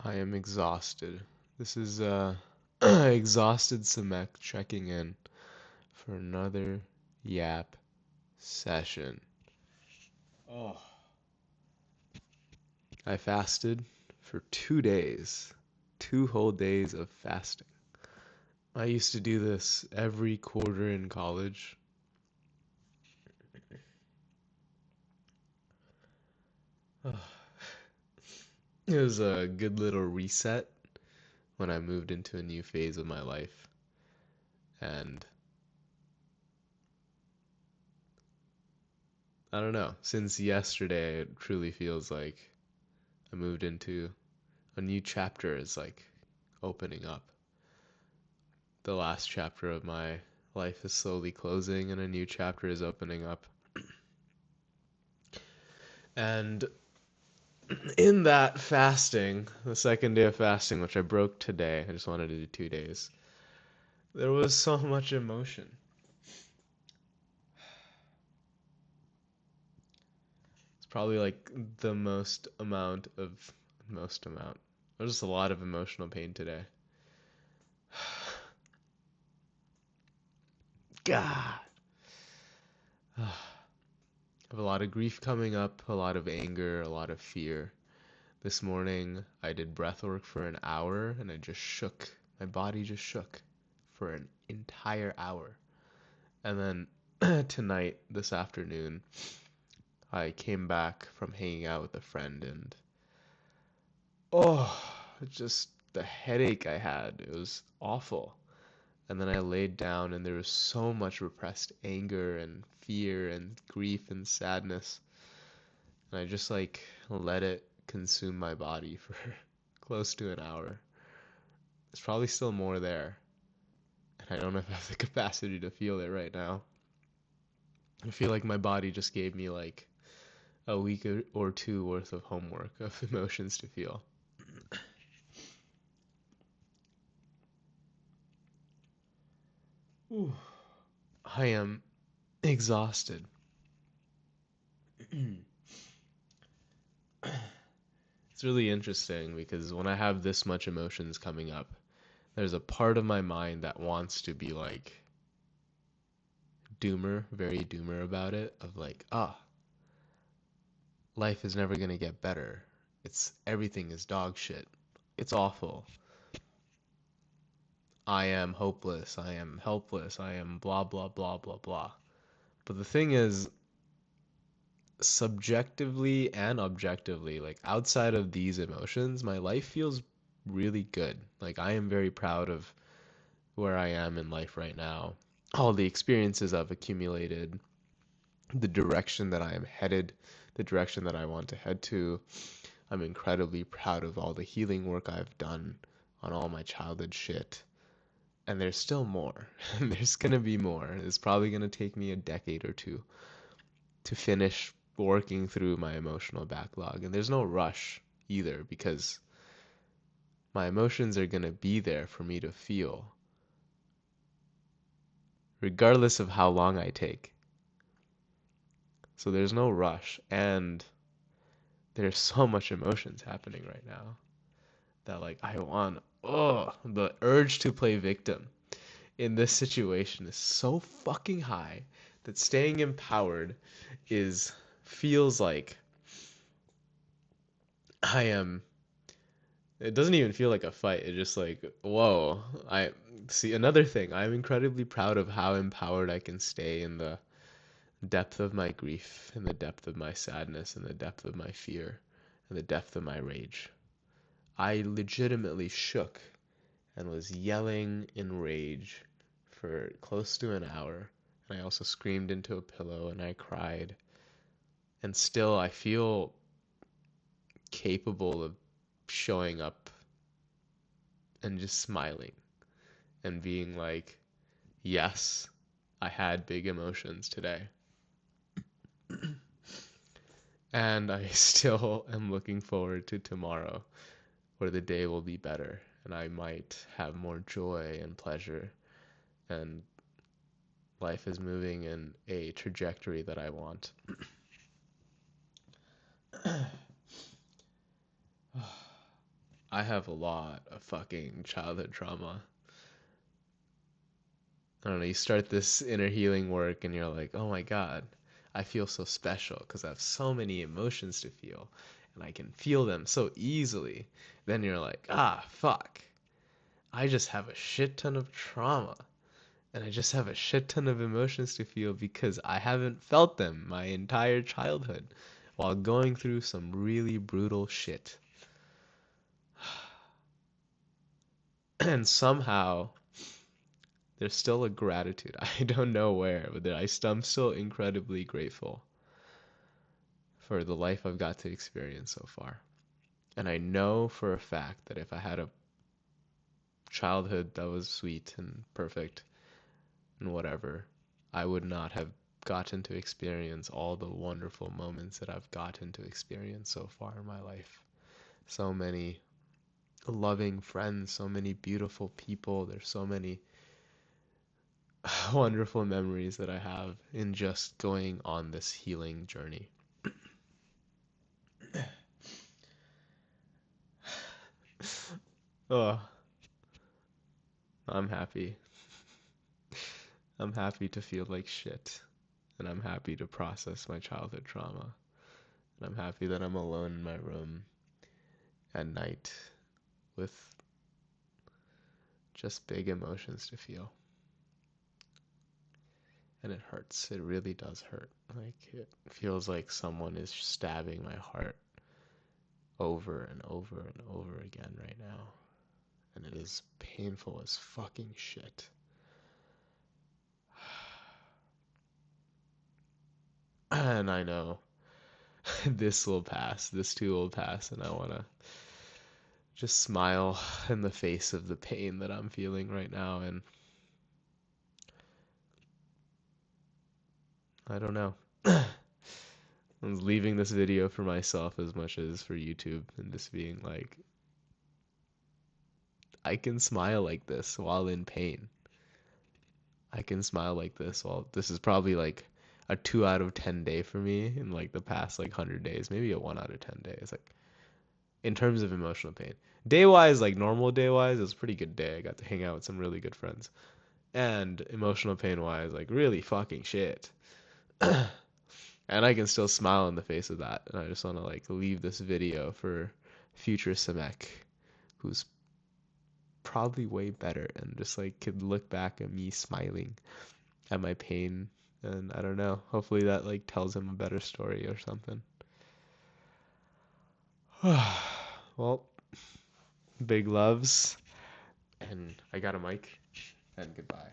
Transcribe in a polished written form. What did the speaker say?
I am exhausted. This is exhausted Samek checking in for another Yap session. Oh. I fasted for 2 days. 2 whole days of fasting. I used to do this every quarter in college. It was a good little reset when I moved into a new phase of my life. And I don't know, since yesterday, it truly feels like I moved into a new chapter is like opening up. The last chapter of my life is slowly closing and a new chapter is opening up. And in that fasting, the second day of fasting, which I broke today, I just wanted to do 2 days, there was so much emotion. It's probably like the most amount. There's just a lot of emotional pain today. God. I have a lot of grief coming up, a lot of anger, a lot of fear. This morning, I did breath work for an hour and I just shook. My body just shook for an entire hour. And then tonight, this afternoon, I came back from hanging out with a friend and oh, just the headache I had. It was awful. And then I laid down and there was so much repressed anger and fear and grief and sadness. And I just like let it consume my body for close to an hour. There's probably still more there. And I don't know if I have the capacity to feel it right now. I feel like my body just gave me like a week or two worth of homework of emotions to feel. Ooh. I am exhausted. It's really interesting because when I have this much emotions coming up, there's a part of my mind that wants to be like doomer, very doomer about it, of like, life is never gonna get better. Everything is dog shit. It's awful. I am hopeless. I am helpless. I am blah blah blah blah blah. But the thing is, subjectively and objectively, like outside of these emotions, my life feels really good. Like I am very proud of where I am in life right now. All the experiences I've accumulated, the direction that I am headed, the direction that I want to head to. I'm incredibly proud of all the healing work I've done on all my childhood shit. And there's still more. There's gonna be more. It's probably gonna take me a decade or two to finish working through my emotional backlog. And there's no rush either because my emotions are gonna be there for me to feel, regardless of how long I take. So there's no rush. And there's so much emotions happening right now that like the urge to play victim in this situation is so fucking high that staying empowered is feels like I am it doesn't even feel like a fight. It's just like, whoa. I see another thing. I'm incredibly proud of how empowered I can stay in the depth of my grief, in the depth of my sadness, in the depth of my fear, in the depth of my rage. I legitimately shook and was yelling in rage for close to an hour. And I also screamed into a pillow and I cried. And still, I feel capable of showing up and just smiling and being like, yes, I had big emotions today. And I still am looking forward to tomorrow, where the day will be better and I might have more joy and pleasure and life is moving in a trajectory that I want. I have a lot of fucking childhood trauma. I don't know, you start this inner healing work and you're like, oh my God, I feel so special because I have so many emotions to feel and I can feel them so easily. Then you're like, ah, fuck, I just have a shit ton of trauma and I just have a shit ton of emotions to feel because I haven't felt them my entire childhood while going through some really brutal shit. And somehow there's still a gratitude. I don't know where, but I'm still incredibly grateful for the life I've got to experience so far. And I know for a fact that if I had a childhood that was sweet and perfect and whatever, I would not have gotten to experience all the wonderful moments that I've gotten to experience so far in my life. So many loving friends, so many beautiful people. There's so many wonderful memories that I have in just going on this healing journey. Oh, I'm happy. I'm happy to feel like shit. And I'm happy to process my childhood trauma. And I'm happy that I'm alone in my room at night with just big emotions to feel. And it hurts. It really does hurt. Like, it feels like someone is stabbing my heart over and over and over again right now. And it is painful as fucking shit. And I know this will pass. This too will pass. And I want to just smile in the face of the pain that I'm feeling right now. And I don't know. I was leaving this video for myself as much as for YouTube and just being like, I can smile like this while in pain. I can smile like this while this is probably like a 2 out of 10 day for me in like the past like 100 days, maybe a 1 out of 10 days. Like in terms of emotional pain. Day wise, like normal day wise, it was a pretty good day. I got to hang out with some really good friends. And emotional pain wise, like really fucking shit. And I can still smile in the face of that. And I just want to like leave this video for future Samek, who's probably way better and just like could look back at me smiling at my pain. And I don't know. Hopefully that like tells him a better story or something. Well, big loves. And I got a mic. And goodbye.